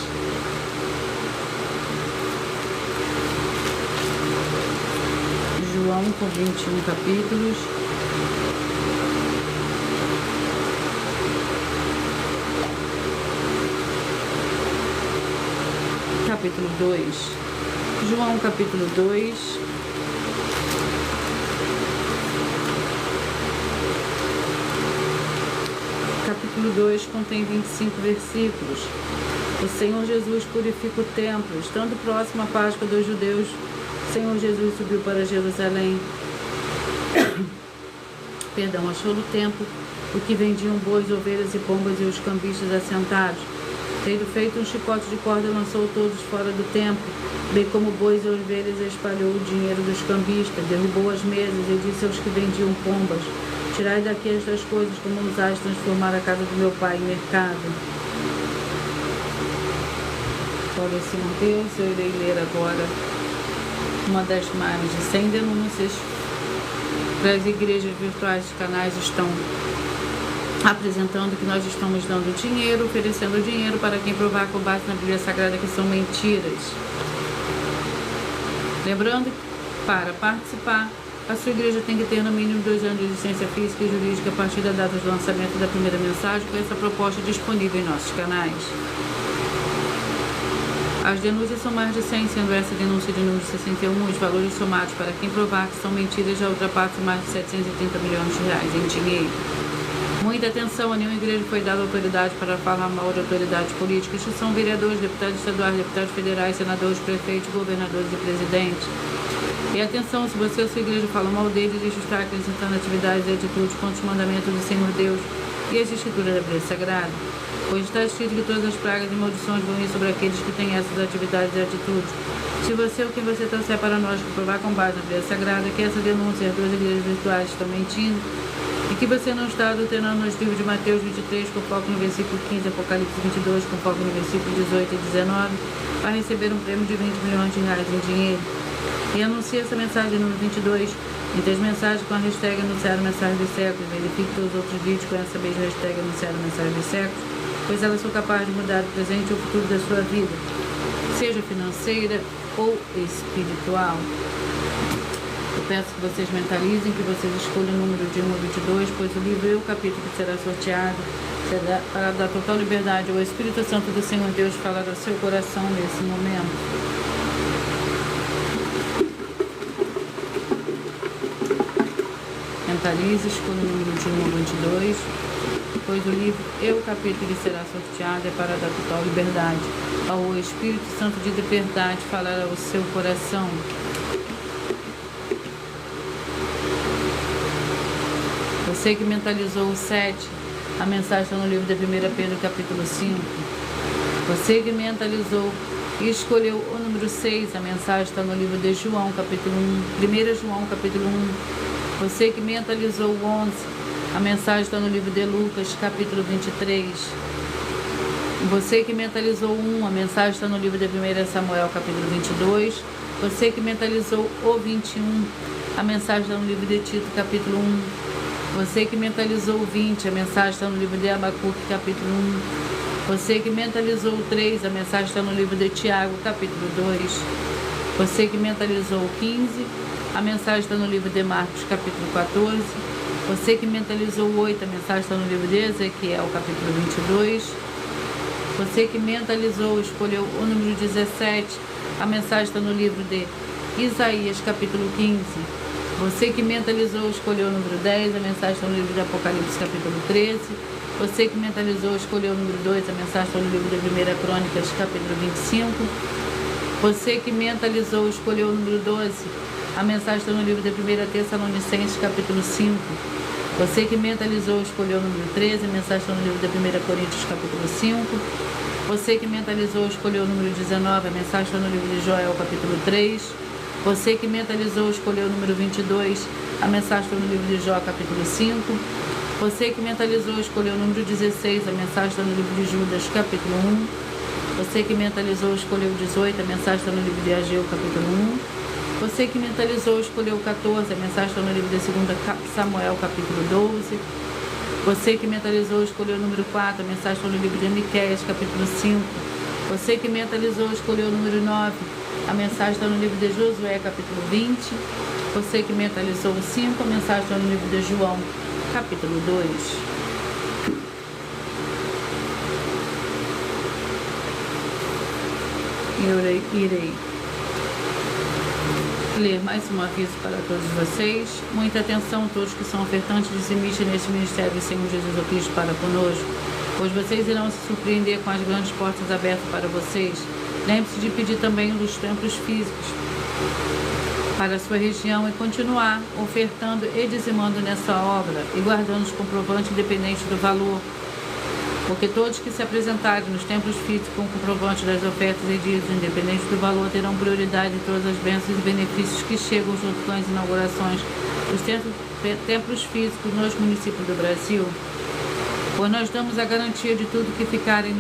João, com 21 capítulos. Capítulo 2. João, capítulo 2. Capítulo 2 contém 25 versículos. O Senhor Jesus purifica o templo. Estando próximo à Páscoa dos judeus, O Senhor Jesus subiu para Jerusalém. Achou no templo o que vendiam bois, ovelhas e pombas e os cambistas assentados. Tendo feito um chicote de corda, lançou todos fora do templo, bem como bois e ovelhas, espalhou o dinheiro dos cambistas, derrubou as mesas e disse aos que vendiam pombas: tirai daqui estas coisas, como usais transformar a casa do meu pai em mercado. Glória ao Senhor Deus. Eu irei ler agora uma das mais de 100 denúncias para as igrejas virtuais. Os canais estão apresentando que nós estamos dando dinheiro, oferecendo dinheiro para quem provar com base na Bíblia Sagrada que são mentiras. Lembrando que para participar, a sua igreja tem que ter no mínimo 2 anos de licença física e jurídica a partir da data do lançamento da primeira mensagem, com essa proposta disponível em nossos canais. As denúncias são mais de 100, sendo essa denúncia de número 61, os valores somados para quem provar que são mentiras já ultrapassam mais de 730 milhões de reais em dinheiro. Muita atenção, a nenhuma igreja foi dada autoridade para falar mal de autoridades políticas, que são vereadores, deputados estaduais, deputados federais, senadores, prefeitos, governadores e presidentes. E atenção, se você ou sua igreja fala mal deles, deixe estar acrescentando atividades e atitudes contra os mandamentos do Senhor Deus e as escrituras da Bíblia Sagrada. Pois está escrito que todas as pragas e maldições vão ir sobre aqueles que têm essas atividades e atitudes. Se você ou quem você trouxer para nós comprovar com base na Bíblia Sagrada que essa denúncia e as 2 igrejas virtuais estão mentindo, e que você não está adulterando nos livros de Mateus 23, com foco no versículo 15, Apocalipse 22, com foco no versículo 18 e 19, para receber um prêmio de 20 milhões de reais em dinheiro. E anuncie essa mensagem número 22, entre as mensagens com a hashtag anunciar a mensagem dos séculos. Verifique todos os outros vídeos com essa mesma hashtag anunciar a mensagem dos séculos, pois elas são capazes de mudar o presente ou o futuro da sua vida, seja financeira ou espiritual. Eu peço que vocês mentalizem, que vocês escolham o número de 1 a 22, pois o livro e o capítulo que será sorteado será para dar total liberdade ao Espírito Santo do Senhor Deus falar ao seu coração nesse momento. Mentalize, escolha o número de 1 a 22, pois o livro e o capítulo que será sorteado é para dar total liberdade ao Espírito Santo de verdade falar ao seu coração. Você que mentalizou o 7, a mensagem está no livro de 1 Pedro, capítulo 5. Você que mentalizou e escolheu o número 6, a mensagem está no livro de João, capítulo 1. 1 João, capítulo 1. Você que mentalizou o 11, a mensagem está no livro de Lucas, capítulo 23. Você que mentalizou o 1, a mensagem está no livro de 1 Samuel, capítulo 22. Você que mentalizou o 21, a mensagem está no livro de Tito, capítulo 1. Você que mentalizou o 20, a mensagem está no livro de Abacuque, capítulo 1. Você que mentalizou o 3, a mensagem está no livro de Tiago, capítulo 2. Você que mentalizou o 15, a mensagem está no livro de Marcos, capítulo 14. Você que mentalizou o 8, a mensagem está no livro de Ezequiel, capítulo 22. Você que mentalizou, escolheu o número 17, a mensagem está no livro de Isaías, capítulo 15. Você que mentalizou, escolheu o número 10, a mensagem está no livro de Apocalipse, capítulo 13. Você que mentalizou, escolheu o número 2, a mensagem está no livro de 1 Crônicas, capítulo 25. Você que mentalizou, escolheu o número 12, a mensagem está no livro de 1 Tessalonicenses, capítulo 5. Você que mentalizou, escolheu o número 13, a mensagem está no livro de 1 Coríntios, capítulo 5. Você que mentalizou, escolheu o número 19, a mensagem está no livro de Joel, capítulo 3. Você que mentalizou, escolheu o número 22, a mensagem está no livro de Jó, capítulo 5. Você que mentalizou, escolheu o número 16, a mensagem está no livro de Judas, capítulo 1. Você que mentalizou, escolheu o 18, a mensagem está no livro de Ageu, capítulo 1. Você que mentalizou, escolheu o 14, a mensagem está no livro de 2 Samuel, capítulo 12. Você que mentalizou, escolheu o número 4, a mensagem está no livro de Miqueias, capítulo 5. Você que mentalizou, escolheu o número 9, a mensagem está no livro de Josué, capítulo 20. Você que mentalizou o 5, a mensagem está no livro de João, capítulo 2. Eu irei ler mais um aviso para todos vocês. Muita atenção, todos que são ofertantes e dizimistas neste ministério do Senhor Jesus Cristo para conosco, pois vocês irão se surpreender com as grandes portas abertas para vocês. Lembre-se de pedir também dos templos físicos. para a sua região e continuar ofertando e dizimando nessa obra e guardando os comprovantes independente do valor, porque todos que se apresentarem nos templos físicos com comprovante das ofertas e dízimos independente do valor terão prioridade em todas as bênçãos e benefícios que chegam junto com as inaugurações dos templos físicos nos municípios do Brasil, pois nós damos a garantia de tudo que ficar em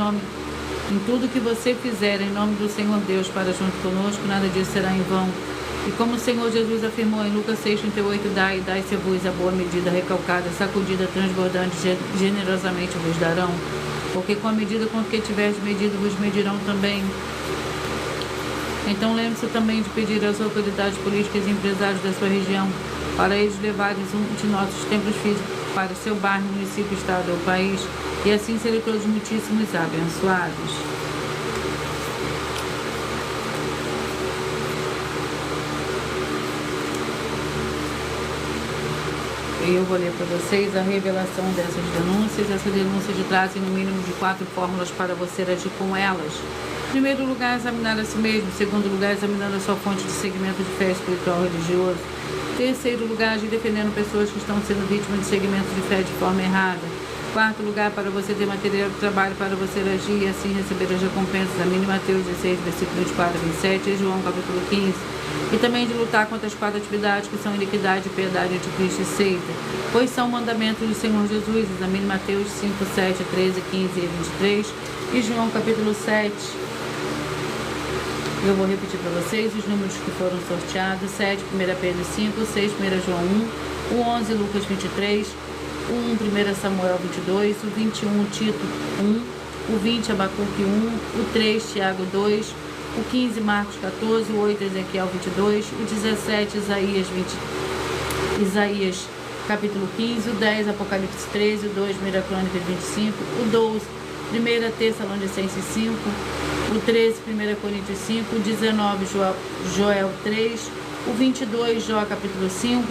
tudo que você fizer em nome do Senhor Deus para junto conosco, nada disso será em vão. E como o Senhor Jesus afirmou em Lucas 6,38, dai-se-vos a boa medida, recalcada, sacudida, transbordante, generosamente vos darão. Porque com a medida com que tiverdes medido, vos medirão também. Então lembre-se também de pedir às autoridades políticas e empresários da sua região para eles levarem um de nossos templos físicos para seu bairro, município, estado ou país, e assim serem todos muitíssimos abençoados. E eu vou ler para vocês a revelação dessas denúncias. Essas denúncias trazem no mínimo de 4 fórmulas para você agir com elas. Em primeiro lugar, examinar a si mesmo. Em segundo lugar, examinar a sua fonte de segmento de fé espiritual religioso. Em terceiro lugar, agir defendendo pessoas que estão sendo vítimas de segmento de fé de forma errada. Em quarto lugar, para você ter material de trabalho para você agir e assim receber as recompensas. Examine Mateus 16, versículo 24 a 27 e João capítulo 15. E também de lutar contra as 4 atividades que são iniquidade, piedade, anticristo e seita, pois são mandamentos do Senhor Jesus. Examine Mateus 5, 7, 13, 15 e 23 e João capítulo 7. Eu vou repetir para vocês os números que foram sorteados: 7, 1 Pedro 5, 6, 1 João 1, o 11, Lucas 23, o 1, 1 Samuel 22, o 21, Tito 1, o 20, Abacuque 1, o 3, Tiago 2, o 15, Marcos 14, o 8, Ezequiel 22, o 17, Isaías capítulo 15, o 10, Apocalipse 13, o 2, 1 Crônicas 25, o 12, 1 Tessalonicenses 5, o 13, 1 Coríntios 5, o 19, Joel 3, o 22, Jó capítulo 5,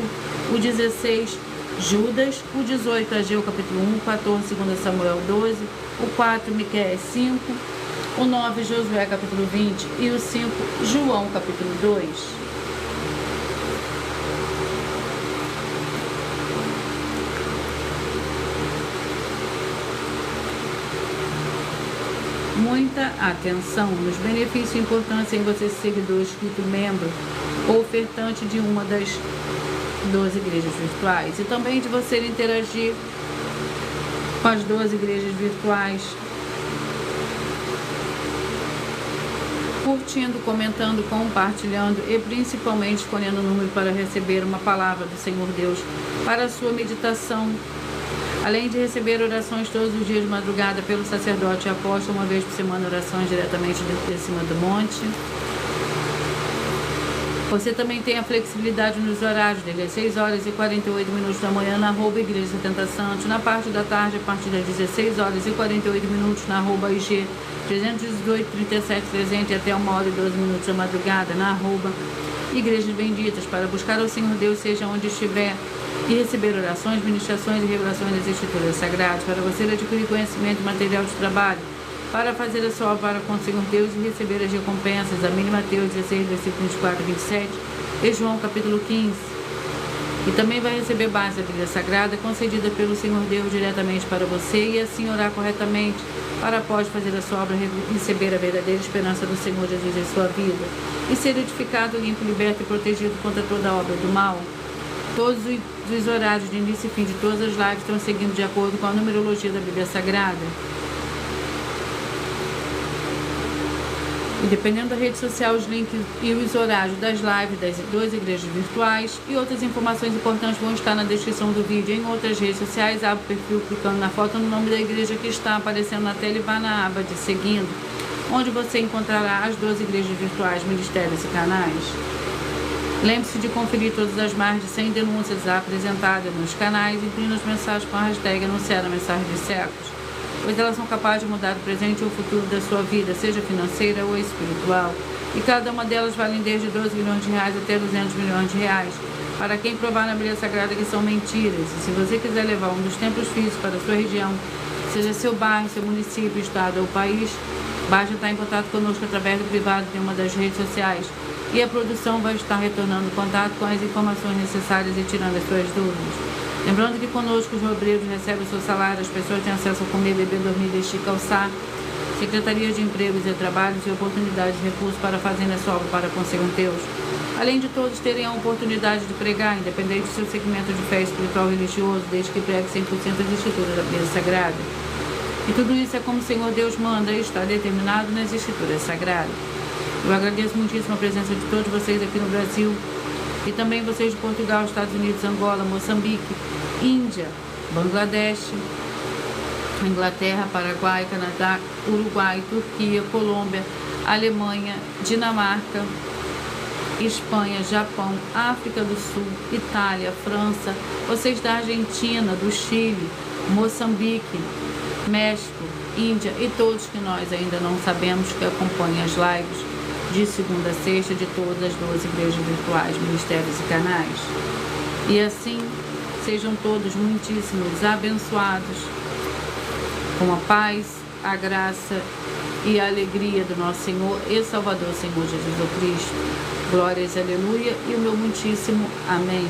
o 16, Judas, o 18, Ageu capítulo 1, o 14, 2 Samuel 12, o 4, Miqueias 5, o 9, Josué capítulo 20 e o 5, João capítulo 2. Muita atenção nos benefícios e importância em você ser seguidor, inscrito, membro ou ofertante de uma das 12 igrejas virtuais e também de você interagir com as 12 igrejas virtuais, curtindo, comentando, compartilhando e principalmente escolhendo o número para receber uma palavra do Senhor Deus para a sua meditação. Além de receber orações todos os dias de madrugada pelo sacerdote e apóstolo, uma vez por semana, orações diretamente de cima do monte. Você também tem a flexibilidade nos horários, desde as 6 horas e 48 minutos da manhã na @Igreja 70 Santos, na parte da tarde a partir das 16 horas e 48 minutos na @IG 318 37 300 e até 1 hora e 12 minutos da madrugada na @Igrejas Benditas, para buscar ao Senhor Deus seja onde estiver e receber orações, ministrações e revelações das Escrituras Sagradas, para você adquirir conhecimento e material de trabalho, para fazer a sua obra com o Senhor Deus e receber as recompensas. Examine Mateus 16, versículos 24 e 27 e João capítulo 15. E também vai receber base da Bíblia Sagrada concedida pelo Senhor Deus diretamente para você e assim orar corretamente, para após fazer a sua obra receber a verdadeira esperança do Senhor Jesus em sua vida e ser edificado, limpo, liberto e protegido contra toda a obra do mal. Todos os horários de início e fim de todas as lives estão seguindo de acordo com a numerologia da Bíblia Sagrada. E dependendo da rede social, os links e os horários das lives das 12 igrejas virtuais e outras informações importantes vão estar na descrição do vídeo. Em outras redes sociais, abre o perfil clicando na foto no nome da igreja que está aparecendo na tela e vá na aba de seguindo, onde você encontrará as 12 igrejas virtuais, ministérios e canais. Lembre-se de conferir todas as mais de 100 denúncias apresentadas nos canais, incluindo as mensagens com a hashtag anunciar a mensagem de séculos, pois elas são capazes de mudar o presente ou o futuro da sua vida, seja financeira ou espiritual. E cada uma delas vale desde 12 milhões de reais até 200 milhões de reais, para quem provar na Bíblia Sagrada que são mentiras. E se você quiser levar um dos templos físicos para a sua região, seja seu bairro, seu município, estado ou país, basta estar em contato conosco através do privado de uma das redes sociais, e a produção vai estar retornando contato com as informações necessárias e tirando as suas dúvidas. Lembrando que conosco os obreiros recebem o seu salário, as pessoas têm acesso a comer, beber, dormir, vestir, calçar, Secretaria de Empregos e Trabalhos e oportunidades de recursos para fazerem a sua obra para consigo Deus. Além de todos terem a oportunidade de pregar, independente do seu segmento de fé espiritual ou religioso, desde que pregue 100% das escrituras da Bíblia Sagrada. E tudo isso é como o Senhor Deus manda e está determinado nas escrituras sagradas. Eu agradeço muitíssimo a presença de todos vocês aqui no Brasil e também vocês de Portugal, Estados Unidos, Angola, Moçambique, Índia, Bangladesh, Inglaterra, Paraguai, Canadá, Uruguai, Turquia, Colômbia, Alemanha, Dinamarca, Espanha, Japão, África do Sul, Itália, França, vocês da Argentina, do Chile, Moçambique, México, Índia e todos que nós ainda não sabemos que acompanham as lives de segunda a sexta de todas as 12 igrejas virtuais, ministérios e canais. E assim, sejam todos muitíssimos abençoados com a paz, a graça e a alegria do nosso Senhor e Salvador, Senhor Jesus Cristo. Glórias, aleluia, e o meu muitíssimo amém.